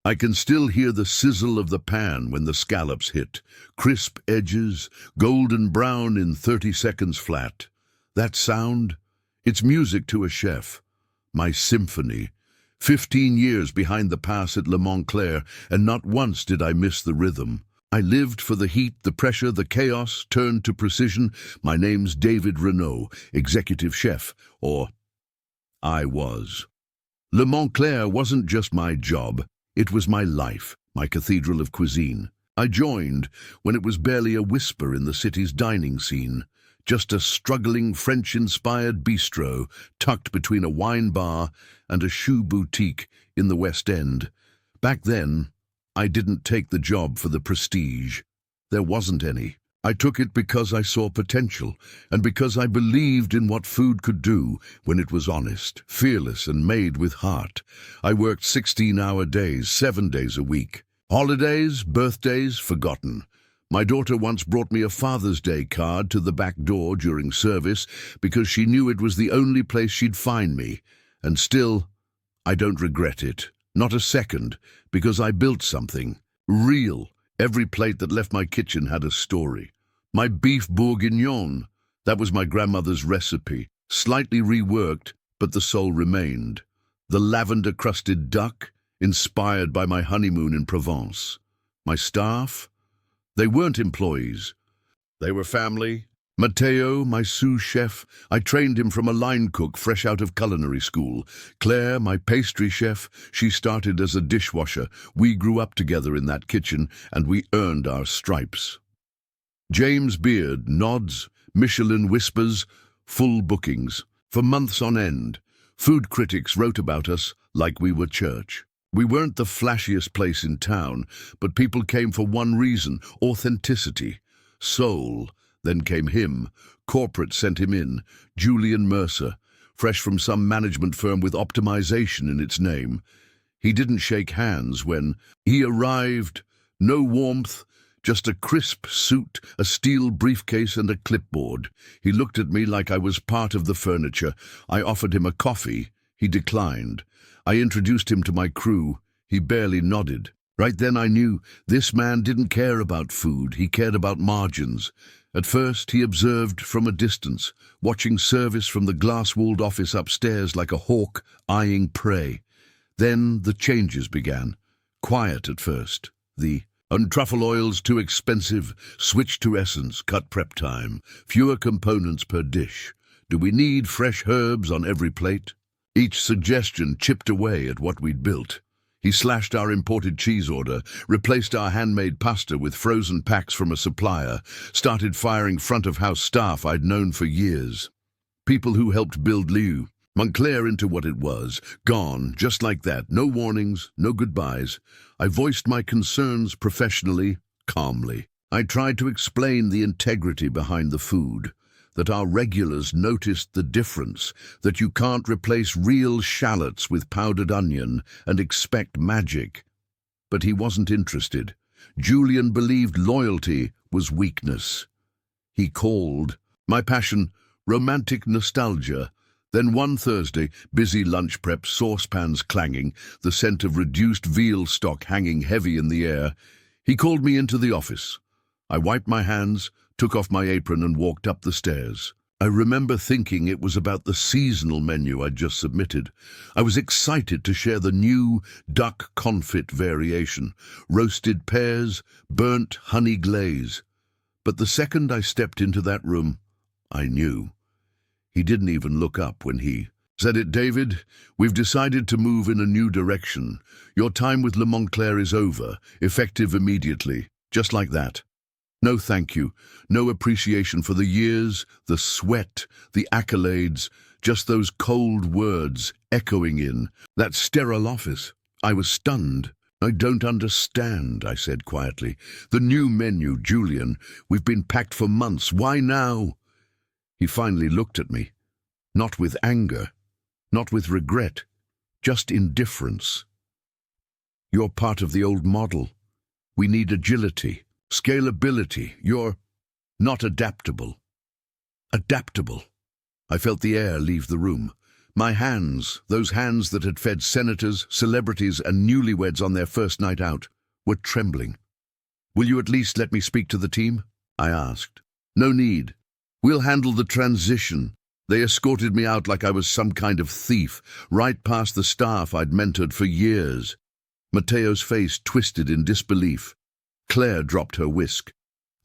I can still hear the sizzle of the pan when the scallops hit. Crisp edges, golden brown in 30 seconds flat. That sound? It's music to a chef. My symphony. 15 years behind the pass at Le Montclair, and not once did I miss the rhythm. I lived for the heat, the pressure, the chaos, turned to precision. My name's David Renault, executive chef, or I was. Le Montclair wasn't just my job. It was my life, my cathedral of cuisine. I joined when it was barely a whisper in the city's dining scene, just a struggling French-inspired bistro tucked between a wine bar and a shoe boutique in the West End. Back then, I didn't take the job for the prestige. There wasn't any. I took it because I saw potential, and because I believed in what food could do when it was honest, fearless, and made with heart. I worked 16-hour days, 7 days a week. Holidays, birthdays, forgotten. My daughter once brought me a Father's Day card to the back door during service because she knew it was the only place she'd find me. And still, I don't regret it. Not a second, because I built something. Real. Every plate that left my kitchen had a story. My beef bourguignon, that was my grandmother's recipe, slightly reworked, but the soul remained. The lavender-crusted duck, inspired by my honeymoon in Provence. My staff? They weren't employees. They were family. Matteo, my sous chef, I trained him from a line cook fresh out of culinary school. Claire, my pastry chef, she started as a dishwasher. We grew up together in that kitchen, and we earned our stripes. James Beard, nods, Michelin whispers, full bookings. For months on end, food critics wrote about us like we were church. We weren't the flashiest place in town, but people came for one reason: authenticity, soul. Then came him. Corporate sent him in. Julian Mercer, fresh from some management firm with optimization in its name. He didn't shake hands when he arrived. No warmth, just a crisp suit, a steel briefcase, and a clipboard. He looked at me like I was part of the furniture. I offered him a coffee. He declined. I introduced him to my crew. He barely nodded. Right then I knew this man didn't care about food. He cared about margins. At first, he observed from a distance, watching service from the glass-walled office upstairs like a hawk eyeing prey. Then the changes began. Quiet at first. The truffle oil's too expensive. Switch to essence. Cut prep time. Fewer components per dish. Do we need fresh herbs on every plate? Each suggestion chipped away at what we'd built. He slashed our imported cheese order, replaced our handmade pasta with frozen packs from a supplier, started firing front-of-house staff I'd known for years. People who helped build Le Montclair into what it was, gone, just like that, no warnings, no goodbyes. I voiced my concerns professionally, calmly. I tried to explain the integrity behind the food, that our regulars noticed the difference, that you can't replace real shallots with powdered onion and expect magic. But he wasn't interested. Julian believed loyalty was weakness. He called. My passion, romantic nostalgia. Then one Thursday, busy lunch prep, saucepans clanging, the scent of reduced veal stock hanging heavy in the air, he called me into the office. I wiped my hands, took off my apron and walked up the stairs. I remember thinking it was about the seasonal menu I'd just submitted. I was excited to share the new duck confit variation, roasted pears, burnt honey glaze. But the second I stepped into that room, I knew. He didn't even look up when he said it. David, we've decided to move in a new direction. Your time with Le Montclair is over, effective immediately, just like that. No thank you, no appreciation for the years, the sweat, the accolades, just those cold words echoing in that sterile office. I was stunned. I don't understand, I said quietly. The new menu, Julian, we've been packed for months. Why now? He finally looked at me, not with anger, not with regret, just indifference. You're part of the old model. We need agility. Scalability. You're not adaptable. Adaptable. I felt the air leave the room. My hands, those hands that had fed senators, celebrities, and newlyweds on their first night out, were trembling. "Will you at least let me speak to the team?" I asked. "No need. We'll handle the transition." They escorted me out like I was some kind of thief, right past the staff I'd mentored for years. Mateo's face twisted in disbelief. Claire dropped her whisk.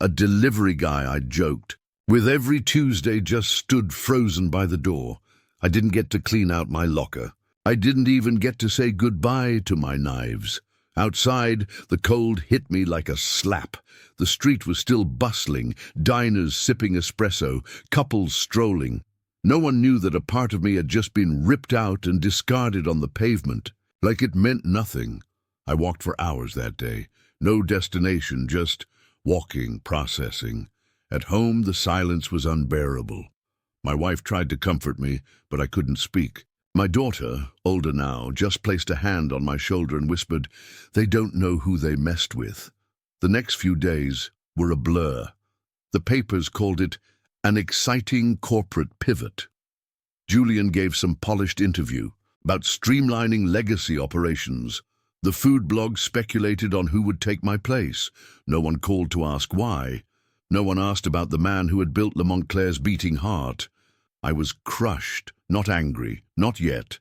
A delivery guy, I'd joked, with every Tuesday just stood frozen by the door. I didn't get to clean out my locker. I didn't even get to say goodbye to my knives. Outside, the cold hit me like a slap. The street was still bustling, diners sipping espresso, couples strolling. No one knew that a part of me had just been ripped out and discarded on the pavement, like it meant nothing. I walked for hours that day. No destination, just walking, processing. At home, the silence was unbearable. My wife tried to comfort me, but I couldn't speak. My daughter, older now, just placed a hand on my shoulder and whispered, "They don't know who they messed with." The next few days were a blur. The papers called it an exciting corporate pivot. Julian gave some polished interview about streamlining legacy operations. The food blog speculated on who would take my place. No one called to ask why. No one asked about the man who had built Le Montclair's beating heart. I was crushed, not angry, not yet,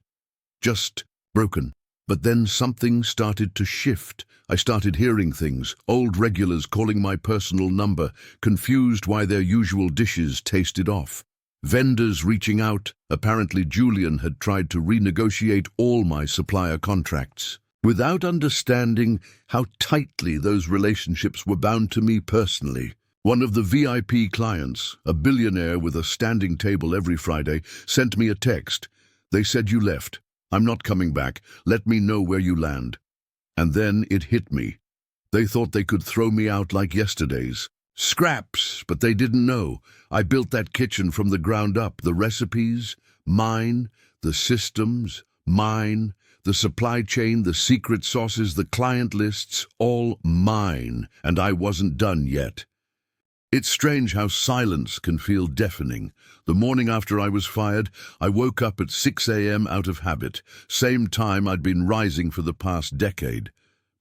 just broken. But then something started to shift. I started hearing things, old regulars calling my personal number, confused why their usual dishes tasted off. Vendors reaching out. Apparently Julian had tried to renegotiate all my supplier contracts, without understanding how tightly those relationships were bound to me personally. One of the VIP clients, a billionaire with a standing table every Friday, sent me a text. "They said you left. I'm not coming back. Let me know where you land." And then it hit me. They thought they could throw me out like yesterday's. Scraps, but they didn't know. I built that kitchen from the ground up. The recipes, mine. The systems, mine. The supply chain, the secret sauces, the client lists, all mine. And I wasn't done yet. It's strange how silence can feel deafening. The morning after I was fired, I woke up at 6 a.m. out of habit, same time I'd been rising for the past decade.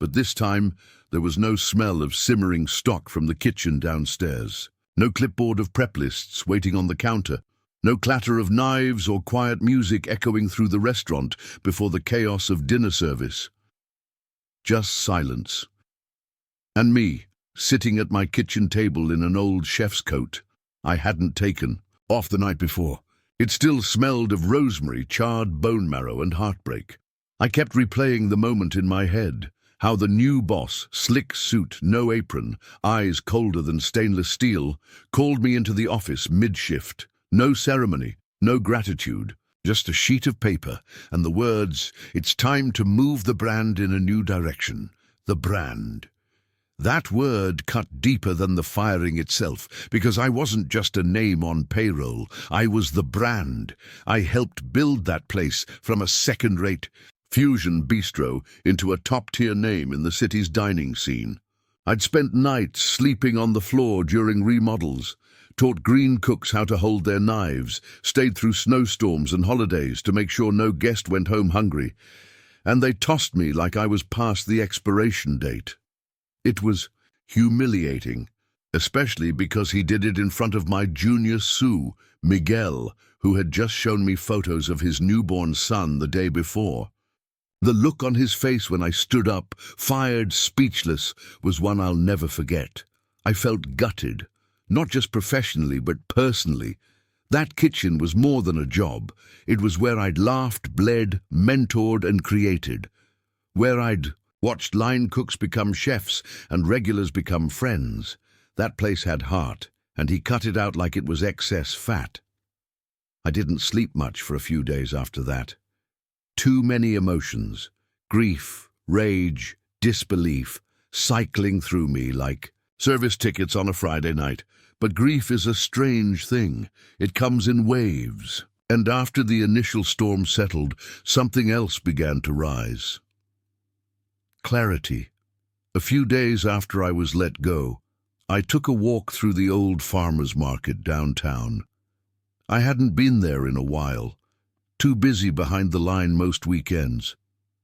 But this time, there was no smell of simmering stock from the kitchen downstairs. No clipboard of prep lists waiting on the counter. No clatter of knives or quiet music echoing through the restaurant before the chaos of dinner service. Just silence. And me, sitting at my kitchen table in an old chef's coat I hadn't taken off the night before. It still smelled of rosemary, charred bone marrow, and heartbreak. I kept replaying the moment in my head, how the new boss, slick suit, no apron, eyes colder than stainless steel, called me into the office mid-shift. No ceremony, no gratitude, just a sheet of paper and the words, "It's time to move the brand in a new direction." The brand. That word cut deeper than the firing itself, because I wasn't just a name on payroll. I was the brand. I helped build that place from a second-rate fusion bistro into a top-tier name in the city's dining scene. I'd spent nights sleeping on the floor during remodels, taught green cooks how to hold their knives, stayed through snowstorms and holidays to make sure no guest went home hungry, and they tossed me like I was past the expiration date. It was humiliating, especially because he did it in front of my junior sous, Miguel, who had just shown me photos of his newborn son the day before. The look on his face when I stood up, fired, speechless, was one I'll never forget. I felt gutted, not just professionally but personally. That kitchen was more than a job. It was where I'd laughed, bled, mentored, and created. Where I'd watched line cooks become chefs and regulars become friends. That place had heart, and he cut it out like it was excess fat. I didn't sleep much for a few days after that. Too many emotions, grief, rage, disbelief, cycling through me like service tickets on a Friday night. But grief is a strange thing. It comes in waves. And after the initial storm settled, something else began to rise. Clarity. A few days after I was let go, I took a walk through the old farmers market downtown. I hadn't been there in a while. too busy behind the line most weekends.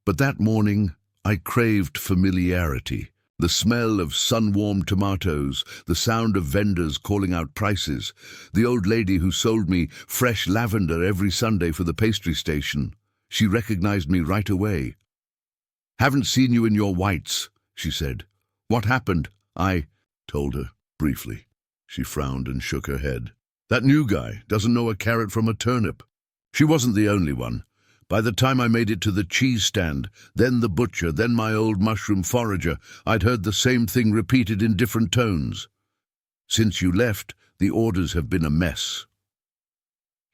But that morning, I craved familiarity. The smell of sun-warmed tomatoes, the sound of vendors calling out prices, the old lady who sold me fresh lavender every Sunday for the pastry station. She recognized me right away. "Haven't seen you in your whites," she said. "What happened?" I told her, briefly. She frowned and shook her head. "That new guy doesn't know a carrot from a turnip." She wasn't the only one. By the time I made it to the cheese stand, then the butcher, then my old mushroom forager, I'd heard the same thing repeated in different tones. "Since you left, the orders have been a mess."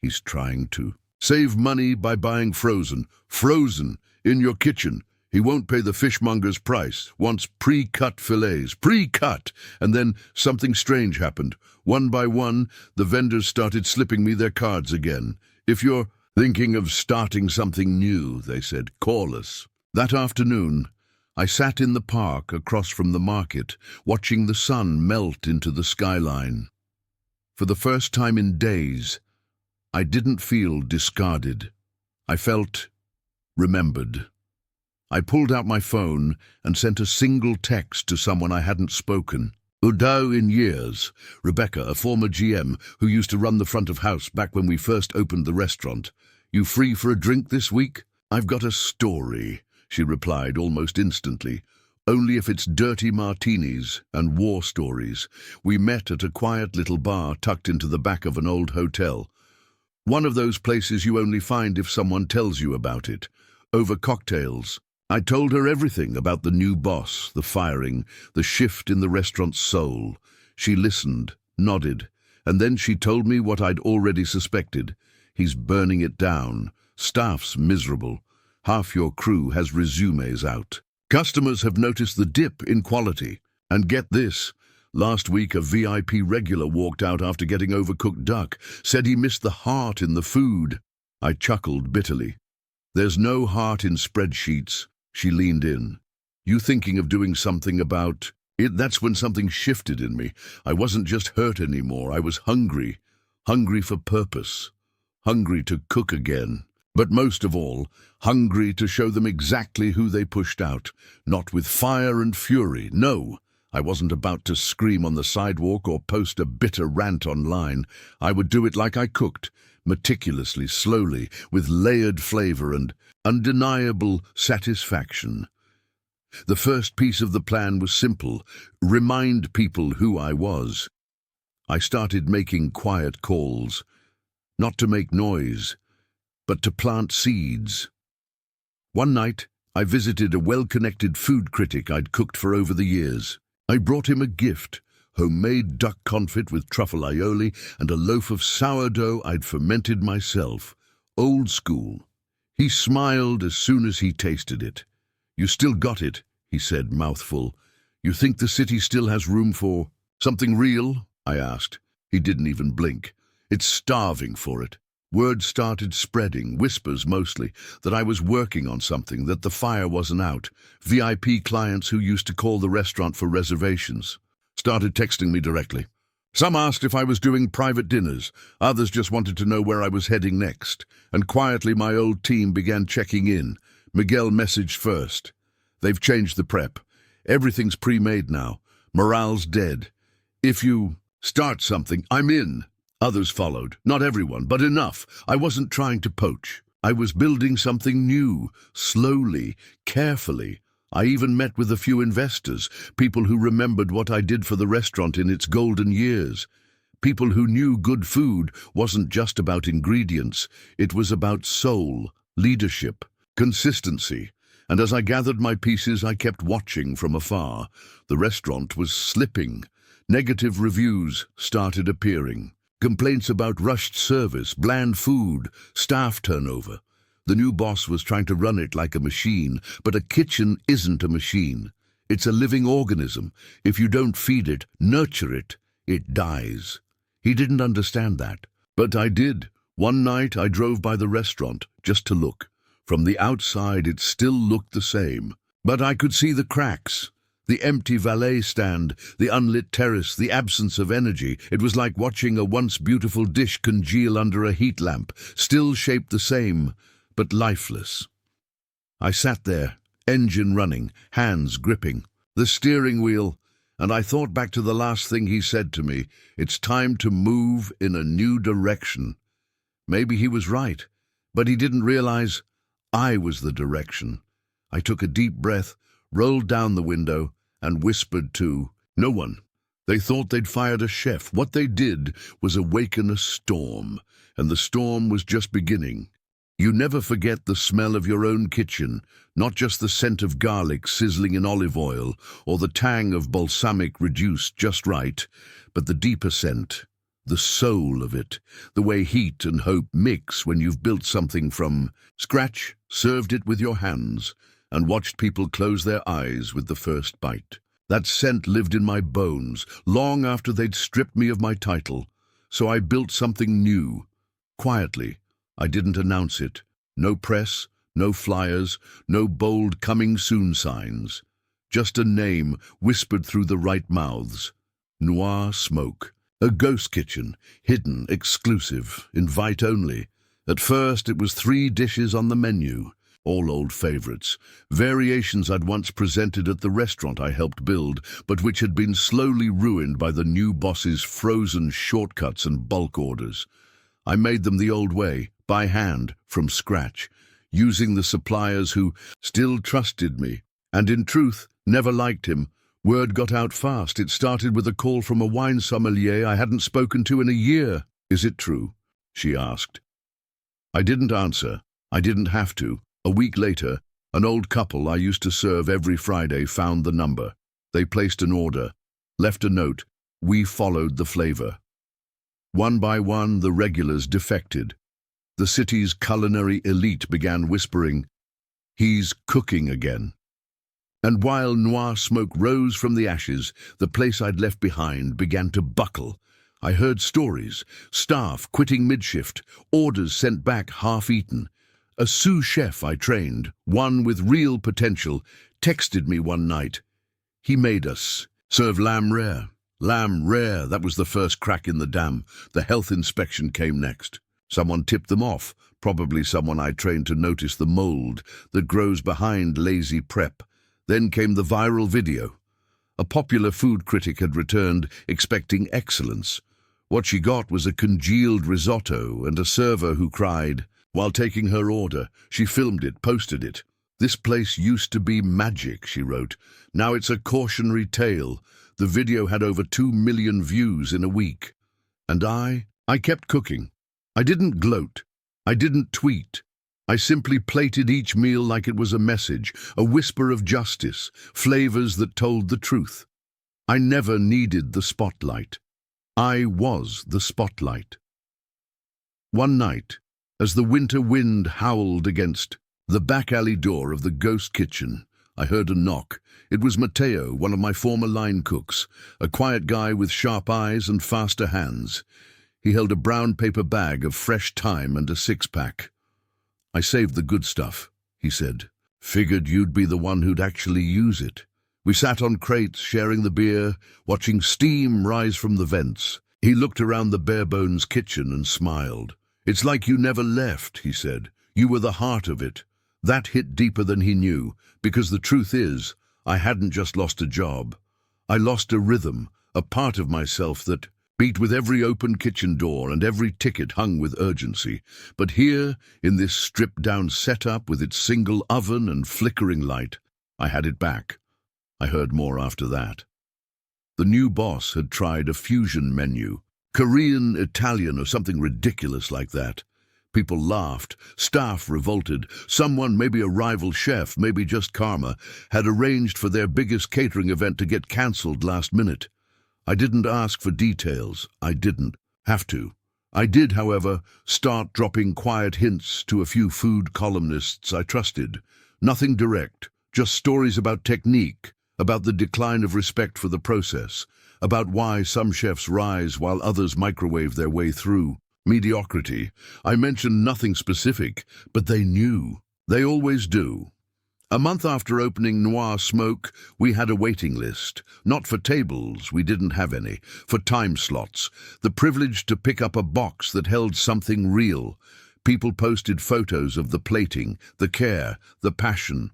He's trying to save money by buying frozen. Frozen, in your kitchen. He won't pay the fishmonger's price, wants pre-cut fillets. Pre-cut! And then something strange happened. One by one, the vendors started slipping me their cards again. "If you're thinking of starting something new," they said, "call us." That afternoon, I sat in the park across from the market, watching the sun melt into the skyline. For the first time in days, I didn't feel discarded. I felt remembered. I pulled out my phone and sent a single text to someone I hadn't spoken. "Udao in years. Rebecca, a former GM who used to run the front of house back when we first opened the restaurant. You free for a drink this week?" "I've got a story," she replied almost instantly. "Only if it's dirty martinis and war stories." We met at a quiet little bar tucked into the back of an old hotel. One of those places you only find if someone tells you about it. Over cocktails, I told her everything about the new boss, the firing, the shift in the restaurant's soul. She listened, nodded, and then she told me what I'd already suspected. He's burning it down. Staff's miserable. Half your crew has resumes out. Customers have noticed the dip in quality. And get this, last week a VIP regular walked out after getting overcooked duck, said he missed the heart in the food. I chuckled bitterly. "There's no heart in spreadsheets." She leaned in. "You thinking of doing something about it?" That's when something shifted in me. I wasn't just hurt anymore. I was hungry. Hungry for purpose. Hungry to cook again. But most of all, hungry to show them exactly who they pushed out. Not with fire and fury. No, I wasn't about to scream on the sidewalk or post a bitter rant online. I would do it like I cooked. Meticulously, slowly, with layered flavor and undeniable satisfaction. The first piece of the plan was simple: remind people who I was. I started making quiet calls, not to make noise, but to plant seeds. One night, I visited a well-connected food critic I'd cooked for over the years. I brought him a gift: homemade duck confit with truffle aioli and a loaf of sourdough I'd fermented myself. Old school. He smiled as soon as he tasted it. "You still got it," he said, mouthful. "You think the city still has room for something real?" I asked. He didn't even blink. "It's starving for it." Word started spreading, whispers mostly, that I was working on something, that the fire wasn't out. VIP clients who used to call the restaurant for reservations started texting me directly. Some asked if I was doing private dinners, others just wanted to know where I was heading next, and quietly my old team began checking in. Miguel messaged first. "They've changed the prep. Everything's pre-made now. Morale's dead. If you start something, I'm in." Others followed. Not everyone, but enough. I wasn't trying to poach. I was building something new, slowly, carefully. I even met with a few investors, people who remembered what I did for the restaurant in its golden years. People who knew good food wasn't just about ingredients. It was about soul, leadership, consistency. And as I gathered my pieces, I kept watching from afar. The restaurant was slipping. Negative reviews started appearing. Complaints about rushed service, bland food, staff turnover. The new boss was trying to run it like a machine, but a kitchen isn't a machine. It's a living organism. If you don't feed it, nurture it, it dies. He didn't understand that, but I did. One night I drove by the restaurant just to look. From the outside it still looked the same, but I could see the cracks. The empty valet stand, the unlit terrace, the absence of energy. It was like watching a once beautiful dish congeal under a heat lamp, still shaped the same, but lifeless. I sat there, engine running, hands gripping the steering wheel, and I thought back to the last thing he said to me. It's time to move in a new direction. Maybe he was right, but he didn't realize I was the direction. I took a deep breath, rolled down the window, and whispered to no one. They thought they'd fired a chef. What they did was awaken a storm, and the storm was just beginning. You never forget the smell of your own kitchen, not just the scent of garlic sizzling in olive oil or the tang of balsamic reduced just right, but the deeper scent, the soul of it, the way heat and hope mix when you've built something from scratch, served it with your hands, and watched people close their eyes with the first bite. That scent lived in my bones long after they'd stripped me of my title, so I built something new, quietly. I didn't announce it. No press, no flyers, no bold coming soon signs. Just a name whispered through the right mouths. Noir Smoke. A ghost kitchen, hidden, exclusive, invite only. At first it was 3 dishes on the menu, all old favorites, variations I'd once presented at the restaurant I helped build, but which had been slowly ruined by the new boss's frozen shortcuts and bulk orders. I made them the old way, by hand, from scratch, using the suppliers who still trusted me, and in truth, never liked him. Word got out fast. It started with a call from a wine sommelier I hadn't spoken to in a year. "Is it true?" she asked. I didn't answer. I didn't have to. A week later, an old couple I used to serve every Friday found the number. They placed an order, left a note. We followed the flavor. One by one, the regulars defected. The city's culinary elite began whispering, "He's cooking again." And while Noir Smoke rose from the ashes, the place I'd left behind began to buckle. I heard stories, staff quitting mid-shift, orders sent back half-eaten. A sous chef I trained, one with real potential, texted me one night. He made us serve lamb rare. Lamb rare, that was the first crack in the dam. The health inspection came next. Someone tipped them off, probably someone I trained to notice the mold that grows behind lazy prep. Then came the viral video. A popular food critic had returned, expecting excellence. What she got was a congealed risotto and a server who cried. While taking her order, she filmed it, posted it. "This place used to be magic," she wrote. "Now it's a cautionary tale." The video had over 2 million views in a week. And I kept cooking. I didn't gloat. I didn't tweet. I simply plated each meal like it was a message, a whisper of justice, flavors that told the truth. I never needed the spotlight. I was the spotlight. One night, as the winter wind howled against the back alley door of the ghost kitchen, I heard a knock. It was Matteo, one of my former line cooks, a quiet guy with sharp eyes and faster hands. He held a brown paper bag of fresh thyme and a 6-pack. "I saved the good stuff," he said. "Figured you'd be the one who'd actually use it." We sat on crates, sharing the beer, watching steam rise from the vents. He looked around the bare-bones kitchen and smiled. "It's like you never left," he said. "You were the heart of it." That hit deeper than he knew, because the truth is, I hadn't just lost a job. I lost a rhythm, a part of myself that beat with every open kitchen door and every ticket hung with urgency. But here, in this stripped-down setup with its single oven and flickering light, I had it back. I heard more after that. The new boss had tried a fusion menu, Korean, Italian, or something ridiculous like that. People laughed, staff revolted. Someone, maybe a rival chef, maybe just karma, had arranged for their biggest catering event to get cancelled last minute. I didn't ask for details. I didn't have to. I did, however, start dropping quiet hints to a few food columnists I trusted. Nothing direct, just stories about technique, about the decline of respect for the process, about why some chefs rise while others microwave their way through. Mediocrity. I mentioned nothing specific, but they knew. They always do. A month after opening Noir Smoke, we had a waiting list. Not for tables, we didn't have any. For time slots. The privilege to pick up a box that held something real. People posted photos of the plating, the care, the passion.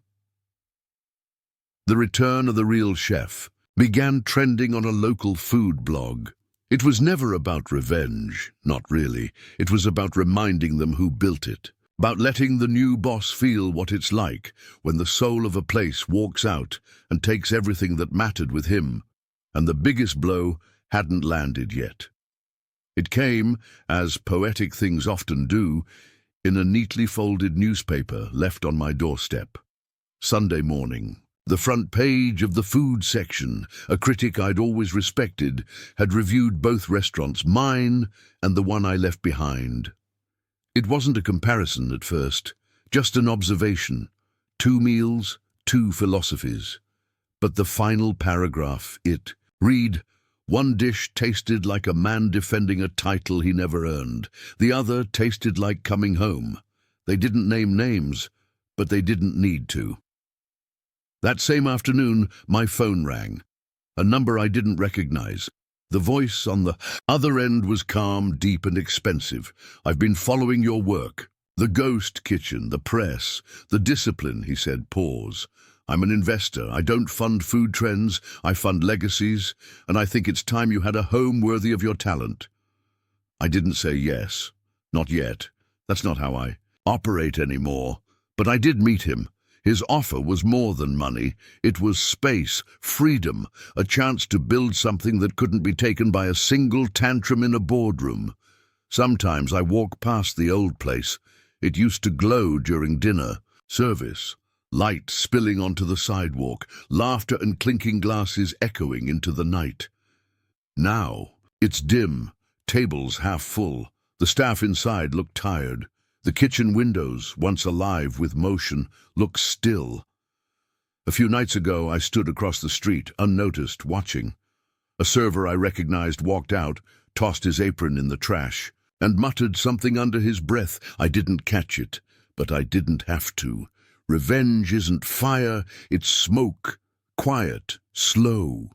The return of the real chef began trending on a local food blog. It was never about revenge, not really. It was about reminding them who built it. About letting the new boss feel what it's like when the soul of a place walks out and takes everything that mattered with him. And the biggest blow hadn't landed yet. It came, as poetic things often do, in a neatly folded newspaper left on my doorstep. Sunday morning. The front page of the food section, a critic I'd always respected, had reviewed both restaurants, mine and the one I left behind. It wasn't a comparison at first, just an observation. 2 meals, 2 philosophies. But the final paragraph, read, "One dish tasted like a man defending a title he never earned. The other tasted like coming home." They didn't name names, but they didn't need to. That same afternoon, my phone rang. A number I didn't recognize. The voice on the other end was calm, deep, and expensive. "I've been following your work. The ghost kitchen, the press, the discipline," he said. Pause. "I'm an investor. I don't fund food trends. I fund legacies, and I think it's time you had a home worthy of your talent." I didn't say yes. Not yet. That's not how I operate anymore. But I did meet him. His offer was more than money. It was space, freedom, a chance to build something that couldn't be taken by a single tantrum in a boardroom. Sometimes I walk past the old place. It used to glow during dinner, service, light spilling onto the sidewalk, laughter and clinking glasses echoing into the night. Now, it's dim, tables half full. The staff inside look tired. The kitchen windows, once alive with motion, look still. A few nights ago, I stood across the street, unnoticed, watching. A server I recognized walked out, tossed his apron in the trash, and muttered something under his breath. I didn't catch it, but I didn't have to. Revenge isn't fire, it's smoke. Quiet, slow.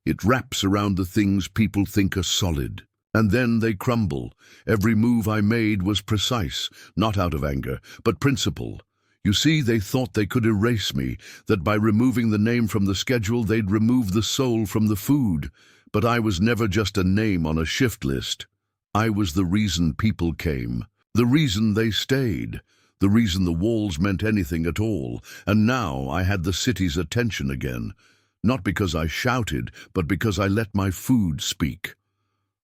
It wraps around the things people think are solid. And then they crumble. Every move I made was precise, not out of anger, but principle. You see, they thought they could erase me, that by removing the name from the schedule they'd remove the soul from the food. But I was never just a name on a shift list. I was the reason people came, the reason they stayed, the reason the walls meant anything at all. And now I had the city's attention again. Not because I shouted, but because I let my food speak.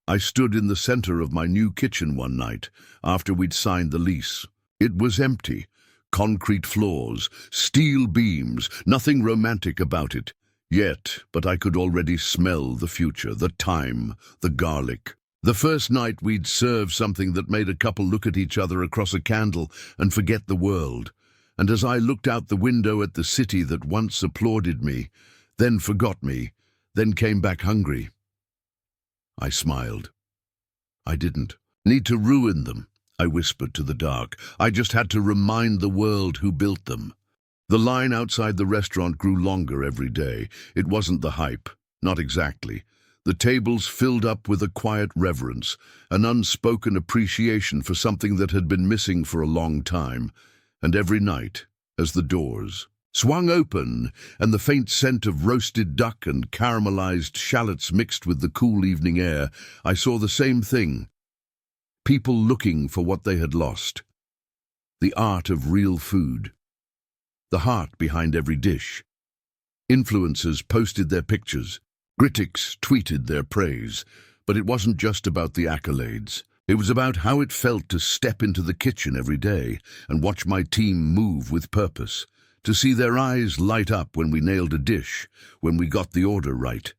I stood in the center of my new kitchen one night, after we'd signed the lease. It was empty. Concrete floors, steel beams, nothing romantic about it. Yet, but I could already smell the future, the thyme, the garlic. The first night we'd serve something that made a couple look at each other across a candle and forget the world. And as I looked out the window at the city that once applauded me, then forgot me, then came back hungry, I smiled. I didn't need to ruin them, I whispered to the dark. I just had to remind the world who built them. The line outside the restaurant grew longer every day. It wasn't the hype, not exactly. The tables filled up with a quiet reverence, an unspoken appreciation for something that had been missing for a long time. And every night, as the doors swung open, and the faint scent of roasted duck and caramelized shallots mixed with the cool evening air, I saw the same thing. People looking for what they had lost. The art of real food. The heart behind every dish. Influencers posted their pictures. Critics tweeted their praise. But it wasn't just about the accolades. It was about how it felt to step into the kitchen every day and watch my team move with purpose. To see their eyes light up when we nailed a dish, when we got the order right.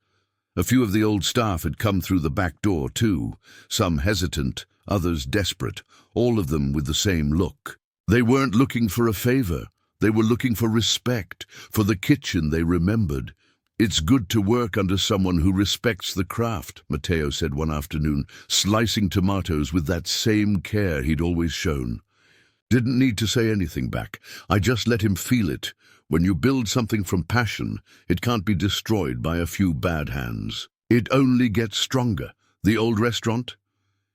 A few of the old staff had come through the back door too, some hesitant, others desperate, all of them with the same look. They weren't looking for a favor, they were looking for respect, for the kitchen they remembered. "It's good to work under someone who respects the craft," Matteo said one afternoon, slicing tomatoes with that same care he'd always shown. Didn't need to say anything back. I just let him feel it. When you build something from passion, it can't be destroyed by a few bad hands. It only gets stronger. The old restaurant?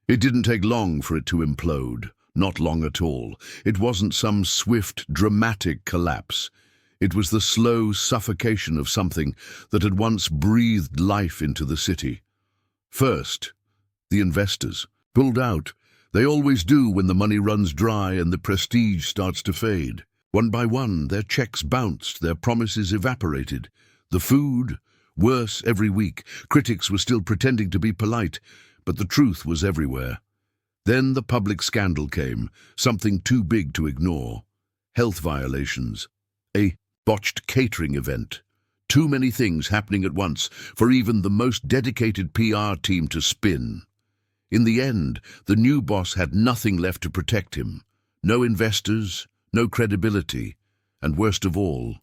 It didn't take long for it to implode. Not long at all. It wasn't some swift, dramatic collapse. It was the slow suffocation of something that had once breathed life into the city. First, the investors pulled out. They always do when the money runs dry and the prestige starts to fade. One by one, their checks bounced, their promises evaporated. The food, worse every week. Critics were still pretending to be polite, but the truth was everywhere. Then the public scandal came, something too big to ignore. Health violations. A botched catering event. Too many things happening at once for even the most dedicated PR team to spin. In the end, the new boss had nothing left to protect him. No investors, no credibility, and worst of all,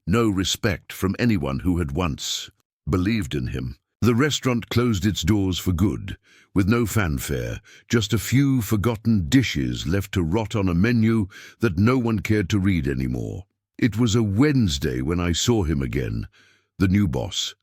no respect from anyone who had once believed in him. The restaurant closed its doors for good, with no fanfare, just a few forgotten dishes left to rot on a menu that no one cared to read anymore. It was a Wednesday when I saw him again, the new boss.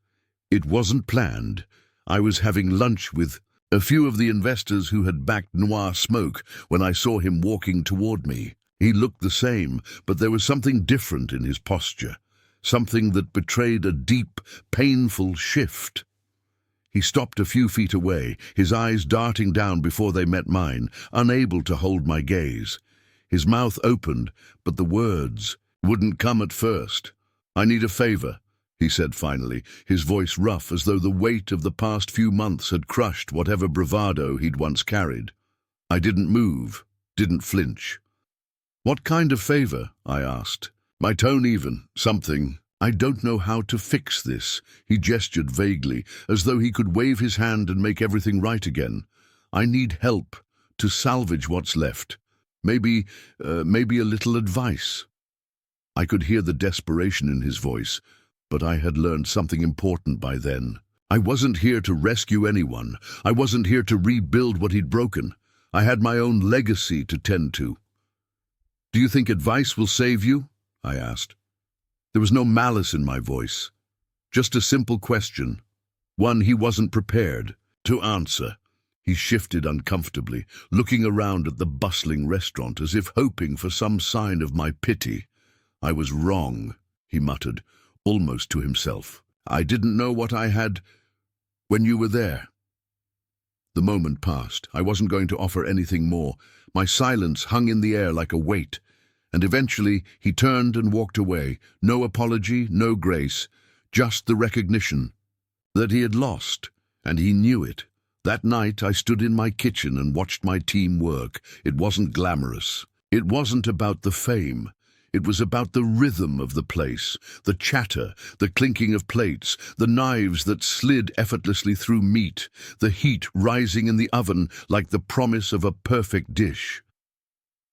It wasn't planned. I was having lunch with a few of the investors who had backed Noir Smoke when I saw him walking toward me. He looked the same, but there was something different in his posture, something that betrayed a deep, painful shift. He stopped a few feet away, his eyes darting down before they met mine, unable to hold my gaze. His mouth opened, but the words wouldn't come at first. "I need a favor," he said finally, his voice rough as though the weight of the past few months had crushed whatever bravado he'd once carried. I didn't move, didn't flinch. "What kind of favor?" I asked. My tone even, something. "I don't know how to fix this," he gestured vaguely, as though he could wave his hand and make everything right again. "I need help to salvage what's left. Maybe a little advice." I could hear the desperation in his voice, but I had learned something important by then. I wasn't here to rescue anyone. I wasn't here to rebuild what he'd broken. I had my own legacy to tend to. "Do you think advice will save you?" I asked. There was no malice in my voice, just a simple question, one he wasn't prepared to answer. He shifted uncomfortably, looking around at the bustling restaurant as if hoping for some sign of my pity. "I was wrong," he muttered, almost to himself. "I didn't know what I had when you were there." The moment passed. I wasn't going to offer anything more. My silence hung in the air like a weight. And eventually he turned and walked away. No apology, no grace, just the recognition that he had lost, and he knew it. That night I stood in my kitchen and watched my team work. It wasn't glamorous. It wasn't about the fame. It was about the rhythm of the place, the chatter, the clinking of plates, the knives that slid effortlessly through meat, the heat rising in the oven like the promise of a perfect dish.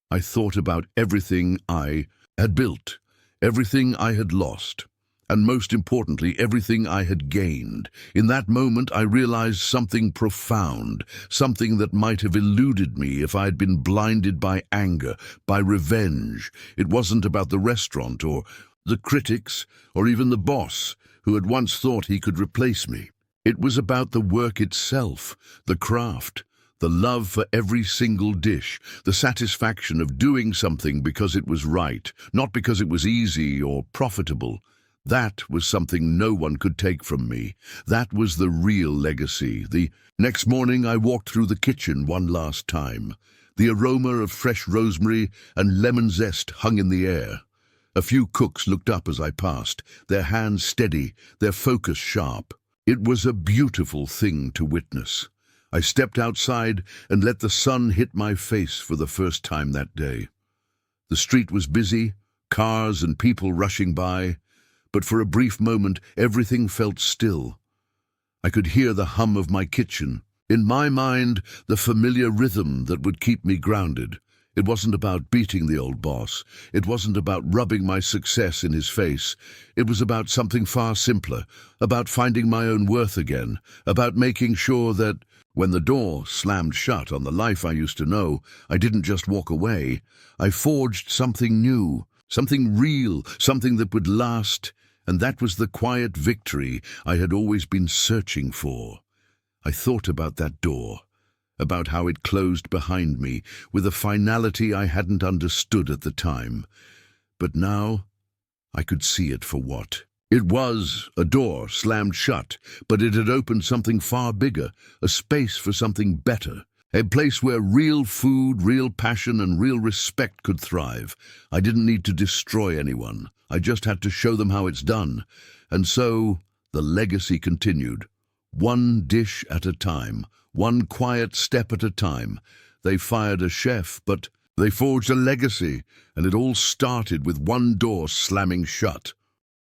I thought about everything I had built, everything I had lost, and most importantly, everything I had gained. In that moment, I realized something profound, something that might have eluded me if I had been blinded by anger, by revenge. It wasn't about the restaurant or the critics or even the boss who had once thought he could replace me. It was about the work itself, the craft, the love for every single dish, the satisfaction of doing something because it was right, not because it was easy or profitable. That was something no one could take from me. That was the real legacy. The next morning I walked through the kitchen one last time. The aroma of fresh rosemary and lemon zest hung in the air. A few cooks looked up as I passed, their hands steady, their focus sharp. It was a beautiful thing to witness. I stepped outside and let the sun hit my face for the first time that day. The street was busy, cars and people rushing by, but for a brief moment everything felt still. I could hear the hum of my kitchen. In my mind, the familiar rhythm that would keep me grounded. It wasn't about beating the old boss. It wasn't about rubbing my success in his face. It was about something far simpler, about finding my own worth again, about making sure that when the door slammed shut on the life I used to know, I didn't just walk away. I forged something new, Something real, something that would last, and that was the quiet victory I had always been searching for. I thought about that door, about how it closed behind me with a finality I hadn't understood at the time. But now I could see it for what it was: a door slammed shut, but it had opened something far bigger, a space for something better. A place where real food, real passion, and real respect could thrive. I didn't need to destroy anyone. I just had to show them how it's done. And so the legacy continued. One dish at a time, one quiet step at a time. They fired a chef, but they forged a legacy, and it all started with one door slamming shut.